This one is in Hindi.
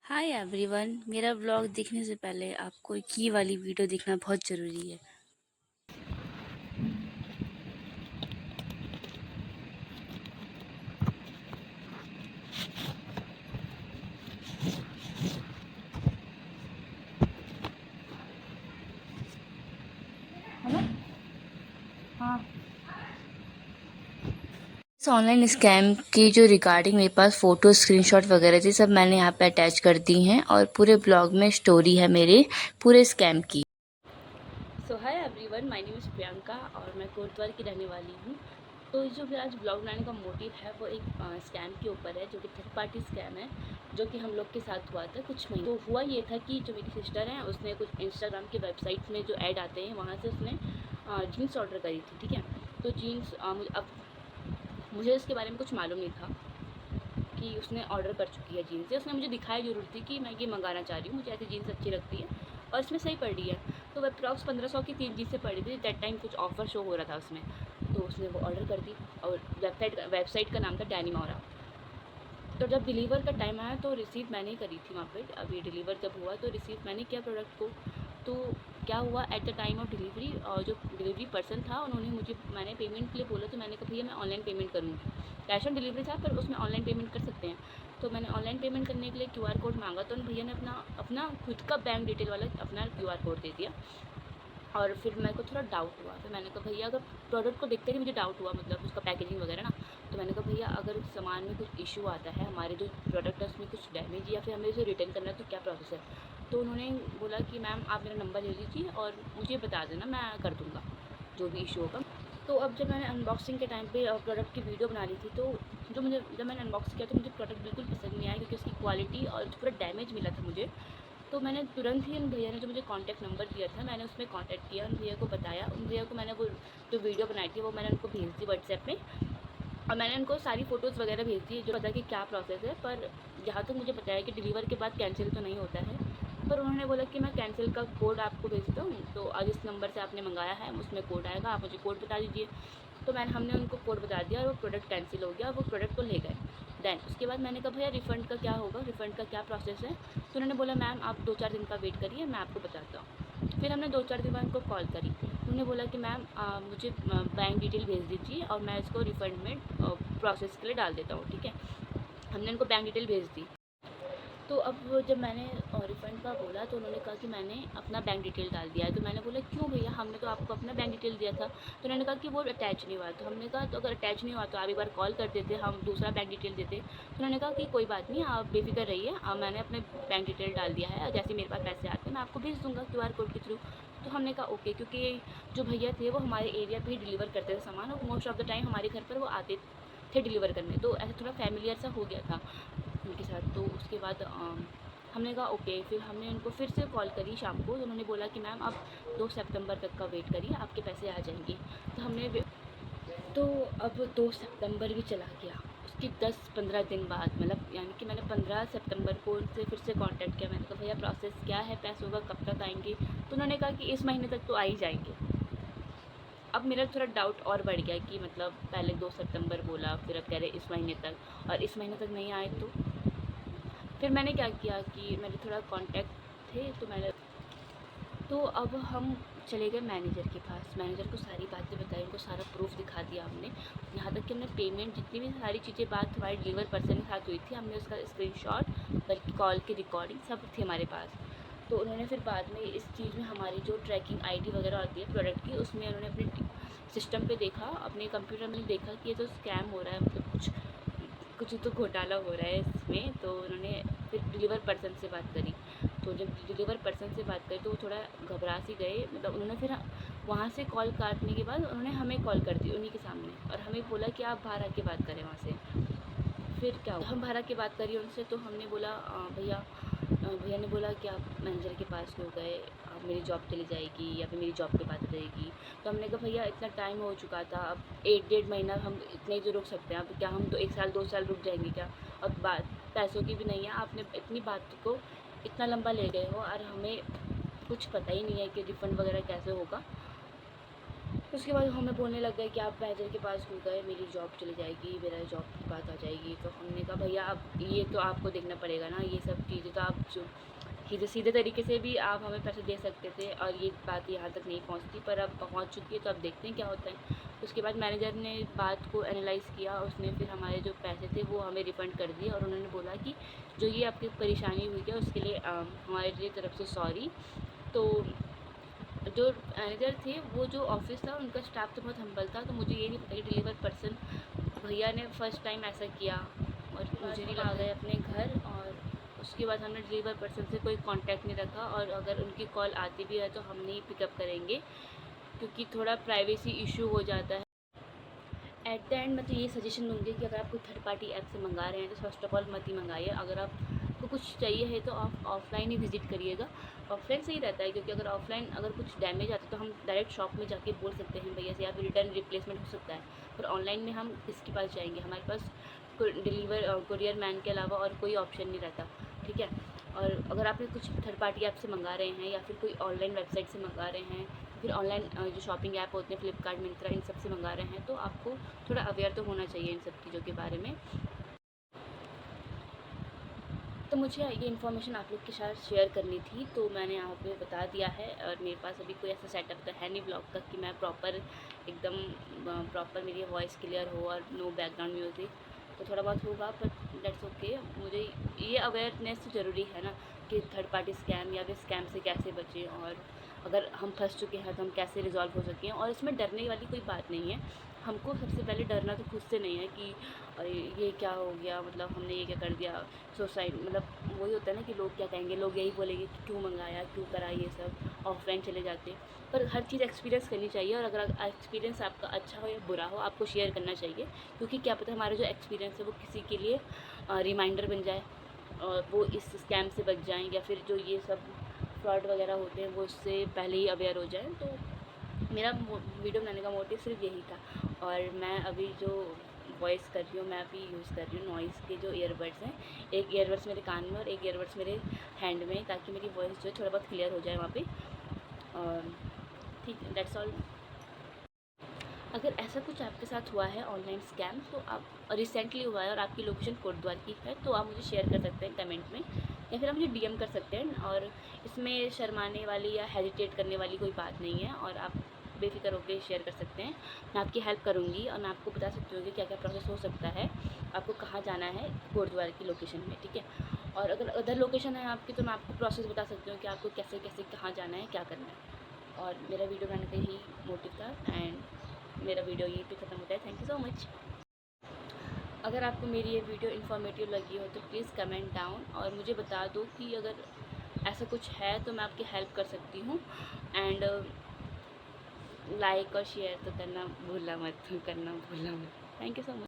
हाय एवरीवन, मेरा व्लॉग देखने से पहले आपको ये वाली वीडियो देखना बहुत ज़रूरी है। हाँ, इस ऑनलाइन स्कैम की जो रिगार्डिंग मेरे पास फ़ोटो स्क्रीनशॉट वगैरह थी, सब मैंने यहाँ पे अटैच कर दी हैं और पूरे ब्लॉग में स्टोरी है मेरे पूरे स्कैम की। So hi everyone, my name is Priyanka और मैं कोटद्वार की रहने वाली हूँ। तो जो मेरा आज ब्लॉग बनाने का मोटिव है वो एक स्कैम के ऊपर है, जो कि थर्ड पार्टी स्कैम है, जो कि हम लोग के साथ हुआ था कुछ महीने। तो हुआ ये था कि जो मेरी सिस्टर है उसने कुछ इंस्टाग्राम की वेबसाइट में जो ऐड आते हैं वहाँ से उसने जीन्स ऑर्डर करी थी। ठीक है, तो जीन्स अब मुझे इसके बारे में कुछ मालूम नहीं था कि उसने ऑर्डर कर चुकी है जीन्स। उसने मुझे दिखाया ज़रूर थी कि मैं ये मंगाना चाह रही हूँ, मुझे ऐसी जीन्स अच्छी लगती है और इसमें सही पड़ रही है। तो वह अप्रॉक्स 1500 की 3 जीन्सें पड़ी थी। दैट टाइम कुछ ऑफर शो हो रहा था उसमें, तो उसने वो ऑर्डर कर दी और वेबसाइट का नाम था डैनिमोरा। तो जब डिलीवर का टाइम आया तो रिसीव मैंने ही करी थी वहाँ पे। अभी डिलीवर जब हुआ तो रिसीव मैंने किया प्रोडक्ट को। तो क्या हुआ, at the time of delivery जो डिलीवरी पर्सन था उन्होंने मुझे, मैंने पेमेंट के लिए बोला, तो मैंने कहा भैया मैं ऑनलाइन पेमेंट करूँगी। कैश ऑन डिलीवरी था पर उसमें ऑनलाइन पेमेंट कर सकते हैं। तो मैंने ऑनलाइन पेमेंट करने के लिए क्यूआर कोड मांगा, तो उन भैया ने अपना अपना खुद का बैंक डिटेल वाला अपना क्यूआर कोड दे दिया। और फिर मेरे को थोड़ा डाउट हुआ, फिर मैंने कहा भैया, अगर प्रोडक्ट को देखते ही मुझे डाउट हुआ, मतलब उसका पैकेजिंग वगैरह ना, तो मैंने कहा भैया अगर सामान में कुछ इशू आता है, हमारे जो प्रोडक्ट है उसमें कुछ डैमेज या फिर हमें उसे रिटर्न करना है तो क्या प्रोसेस है। तो उन्होंने बोला कि मैम आप मेरा नंबर ले लीजिए और मुझे बता देना, मैं कर दूँगा जो भी इशू होगा। तो अब जब मैंने अनबॉक्सिंग के टाइम पे प्रोडक्ट की वीडियो बना रही थी, तो जब मैंने अनबॉक्स किया तो मुझे प्रोडक्ट बिल्कुल पसंद नहीं आया, क्योंकि उसकी क्वालिटी और पूरा डैमेज मिला था मुझे। तो मैंने तुरंत ही उन भैया ने जो मुझे कॉन्टैक्ट नंबर दिया था, मैंने उसमें कॉन्टैक्ट किया, उन भैया को बताया। उन भैया को मैंने वो जो वीडियो बनाई थी वो मैंने उनको भेज दी व्हाट्सएप में, और मैंने उनको सारी फ़ोटोज़ वगैरह भेज दी जो पता कि क्या प्रोसेस है। पर जहाँ तक मुझे पता है कि डिलीवर के बाद कैंसिल तो नहीं होता है। पर उन्होंने बोला कि मैं कैंसिल का कोड आपको भेजता हूँ, तो आज इस नंबर से आपने मंगाया है उसमें कोड आएगा, आप मुझे कोड बता दीजिए। तो हमने उनको कोड बता दिया और वो प्रोडक्ट कैंसिल हो गया और वो प्रोडक्ट को ले गए। देन उसके बाद मैंने कहा भैया रिफ़ंड का क्या होगा, रिफ़ंड का क्या प्रोसेस है। तो उन्होंने बोला मैम आप 2-4 दिन का वेट करिए, मैं आपको बताता हूँ। फिर हमने 2-4 दिन बाद उनको कॉल करी। उन्होंने बोला कि मैम मुझे बैंक डिटेल भेज दीजिए और मैं इसको रिफ़ंड में प्रोसेस के लिए डाल देता हूँ। ठीक है, हमने उनको बैंक डिटेल भेज दी। तो अब वो जब मैंने रिफ़ंड का बोला तो उन्होंने कहा कि मैंने अपना बैंक डिटेल डाल दिया है। तो मैंने बोला क्यों भैया, हमने तो आपको अपना बैंक डिटेल दिया था। तो उन्होंने कहा कि वो अटैच नहीं हुआ। तो हमने कहा तो अगर अटैच नहीं हुआ तो आप एक बार कॉल कर देते, हम दूसरा बैंक डिटेल देते। तो उन्होंने कहा कि कोई बात नहीं, आप बेफ़िक्र रहिए, मैंने अपने बैंक डिटेल डाल दिया है, जैसे मेरे पास पैसे आते हैं मैं आपको भेज दूँगा क्यूआर कोड के थ्रू। तो हमने कहा ओके, क्योंकि जो भैया थे वो हमारे एरिया पे ही डिलीवर करते थे सामान, और मोस्ट ऑफ़ द टाइम हमारे घर पर वो आते थे डिलीवर करने, तो ऐसा थोड़ा फ़ैमिलियर सा हो गया था उनके साथ। तो उसके बाद हमने कहा ओके, फिर हमने उनको फिर से कॉल करी शाम को, तो उन्होंने बोला कि मैम आप 2 सितंबर तक का वेट करिए, आपके पैसे आ जाएंगे। तो तो अब 2 सितंबर भी चला गया। उसके 10-15 दिन बाद, मतलब यानी कि मैंने 15 सितंबर को उनसे फिर से कांटेक्ट किया। मैंने कहा भैया प्रोसेस क्या है, पैसों का कब तक आएंगे। तो उन्होंने कहा कि इस महीने तक तो आ ही जाएंगे। अब मेरा थोड़ा डाउट और बढ़ गया कि मतलब पहले 2 सितंबर बोला, फिर अब कह रहे इस महीने तक, और इस महीने तक नहीं आए। तो फिर मैंने क्या किया कि मेरे थोड़ा कॉन्टैक्ट थे, तो मैंने, तो अब हम चले गए मैनेजर के पास। मैनेजर को सारी बातें बताई, उनको सारा प्रूफ दिखा दिया हमने, यहाँ तक कि हमने पेमेंट, जितनी भी सारी चीज़ें बात हमारे डिलीवर पर्सन के साथ हुई थी, हमने उसका स्क्रीनशॉट, बल्कि कॉल की रिकॉर्डिंग सब थी हमारे पास। तो उन्होंने फिर बाद में इस चीज़ में हमारी जो ट्रैकिंग आईडी वगैरह आती है प्रोडक्ट की, उसमें उन्होंने अपने सिस्टम पे देखा, अपने कंप्यूटर में देखा कि ये तो स्कैम हो रहा है, मतलब कुछ कुछ तो घोटाला हो रहा है इसमें। तो उन्होंने फिर डिलीवर पर्सन से बात करी। तो जब डिलीवर पर्सन से बात करी तो वो थोड़ा घबरा सी गए, मतलब उन्होंने फिर वहाँ से कॉल काटने के बाद उन्होंने हमें कॉल कर दी उन्हीं के सामने, और हमें बोला कि आप बाहर आके बात करें वहाँ से। फिर क्या हुआ, हम बाहर आके बात करी उनसे, तो हमने बोला भैया, भैया ने बोला कि आप मैनेजर के पास क्यों गए, मेरी जॉब चली जाएगी या फिर मेरी जॉब पे बात रहेगी। तो हमने कहा भैया इतना टाइम हो चुका था, अब 1-1.5 महीना हम इतने ही तो रुक सकते हैं, अब क्या हम तो 1 साल 2 साल रुक जाएंगे क्या। और बात पैसों की भी नहीं है, आपने इतनी बात को इतना लंबा ले गए हो और हमें कुछ पता ही नहीं है कि रिफ़ंड वगैरह कैसे होगा। उसके बाद हमें बोलने लग गए कि आप मैनेजर के पास क्यों गए, मेरी जॉब चली जाएगी, मेरा जॉब की बात आ जाएगी। तो हमने कहा भैया अब ये तो आपको देखना पड़ेगा ना, ये सब चीज़ें तो आप जो सीधे तरीके से भी आप हमें पैसे दे सकते थे और ये बात यहाँ तक नहीं पहुँचती, पर अब पहुँच चुकी है तो अब देखते हैं क्या होता है। उसके बाद मैनेजर ने बात को एनालाइज़ किया, उसने फिर हमारे जो पैसे थे वो हमें रिफ़ंड कर दिए और उन्होंने बोला कि जो ये आपकी परेशानी हुई है उसके लिए हमारी तरफ से सॉरी। तो जो मैनेजर थे वो जो ऑफिस था उनका स्टाफ तो बहुत हम्बल था, तो मुझे ये नहीं पता कि डिलीवर पर्सन भैया ने फ़र्स्ट टाइम ऐसा किया और मुझे नहीं आ गए अपने घर। और उसके बाद हमने डिलीवर पर्सन से कोई कांटेक्ट नहीं रखा और अगर उनकी कॉल आती भी है तो हम नहीं पिकअप करेंगे क्योंकि थोड़ा प्राइवेसी इशू हो जाता है। एट द एंड मैं तो ये सजेशन दूँगी कि अगर आप कोई थर्ड पार्टी ऐप से मंगा रहे हैं तो फर्स्ट ऑफ ऑल मत ही मंगाइए। अगर आपको कुछ चाहिए है तो आप ऑफ़लाइन ही विज़िट करिएगा। ऑफ़लाइन सही रहता है क्योंकि अगर ऑफ़लाइन अगर कुछ डैमेज आता है तो हम डायरेक्ट शॉप में जाके बोल सकते हैं भैया से या फिर रिटर्न रिप्लेसमेंट हो सकता है। पर ऑनलाइन में हम किसके पास जाएँगे, हमारे पास कुरियर मैन के अलावा और कोई ऑप्शन नहीं रहता, ठीक है। और अगर आप कुछ थर्ड पार्टी ऐप से मंगा रहे हैं या फिर कोई ऑनलाइन वेबसाइट से मंगा रहे हैं, फिर ऑनलाइन जो शॉपिंग ऐप होते हैं फ्लिपकार्ट, मिंत्रा, इन सब से मंगा रहे हैं तो आपको थोड़ा अवेयर तो होना चाहिए इन सब चीज़ों के बारे में। तो मुझे ये इन्फॉर्मेशन आप लोग के साथ शेयर करनी थी तो मैंने यहाँ पे बता दिया है। और मेरे पास अभी कोई ऐसा सेटअप तो है नहीं ब्लॉग का कि मैं एकदम प्रॉपर मेरी वॉइस क्लियर हो और नो बैकग्राउंड म्यूज़िक, तो थोड़ा बहुत होगा पर दैट्स ओके। मुझे ये अवेयरनेस ज़रूरी है ना कि थर्ड पार्टी स्कैम या फिर स्कैम से कैसे बचें और अगर हम फंस चुके हैं तो हम कैसे रिज़ॉल्व हो सकें। और इसमें डरने वाली कोई बात नहीं है। हमको सबसे पहले डरना तो खुद से नहीं है कि अरे ये क्या हो गया, मतलब हमने ये क्या कर दिया। मतलब वही होता है ना कि लोग क्या कहेंगे, लोग यही बोलेंगे कि क्यों मंगाया, क्यों करा ये सब, ऑफलाइन चले जाते। पर हर चीज़ एक्सपीरियंस करनी चाहिए और अगर एक्सपीरियंस आपका अच्छा हो या बुरा हो आपको शेयर करना चाहिए क्योंकि क्या पता हमारा जो एक्सपीरियंस है वो किसी के लिए रिमाइंडर बन जाए और वो इस स्कैम से बच जाएँ या फिर जो ये सब फ्रॉड वगैरह होते हैं वो उससे पहले ही अवेयर हो जाएँ। तो मेरा वीडियो बनाने का मोटिव सिर्फ यही था। और मैं अभी जो वॉइस कर रही हूँ मैं अभी यूज़ कर रही हूँ नॉइज़ के जो ईयरबड्स हैं, एक ईयरबड्स मेरे कान में और एक ईयरबड्स मेरे हैंड में, ताकि मेरी वॉइस जो है थोड़ा बहुत क्लियर हो जाए वहाँ पे। और ठीक है, दैट्स ऑल। अगर ऐसा कुछ आपके साथ हुआ है ऑनलाइन स्कैम तो आप रिसेंटली हुआ है और आपकी लोकेशन कोटद्वार की है तो आप मुझे शेयर कर सकते हैं कमेंट में या फिर आप मुझे डीएम कर सकते हैं। और इसमें शर्माने वाली या हेजिटेट करने वाली कोई बात नहीं है और आप बेफिक्र होकर शेयर कर सकते हैं। मैं आपकी हेल्प करूँगी और मैं आपको बता सकती हूँ कि क्या क्या प्रोसेस हो सकता है, आपको कहाँ जाना है कोटद्वार की लोकेशन में, ठीक है। और अगर अदर लोकेशन है आपकी तो मैं आपको प्रोसेस बता सकती हूँ कि आपको कैसे कैसे कहाँ जाना है, क्या करना है। और मेरा वीडियो बनाने का यही मोटिव था एंड मेरा वीडियो यहीं पे ख़त्म होता है। Thank you so much. अगर आपको मेरी ये वीडियो इन्फॉर्मेटिव लगी हो तो प्लीज़ कमेंट डाउन और मुझे बता दो कि अगर ऐसा कुछ है तो मैं आपकी हेल्प कर सकती हूँ। एंड लाइक और शेयर तो करना भूलना मत। Thank you so much.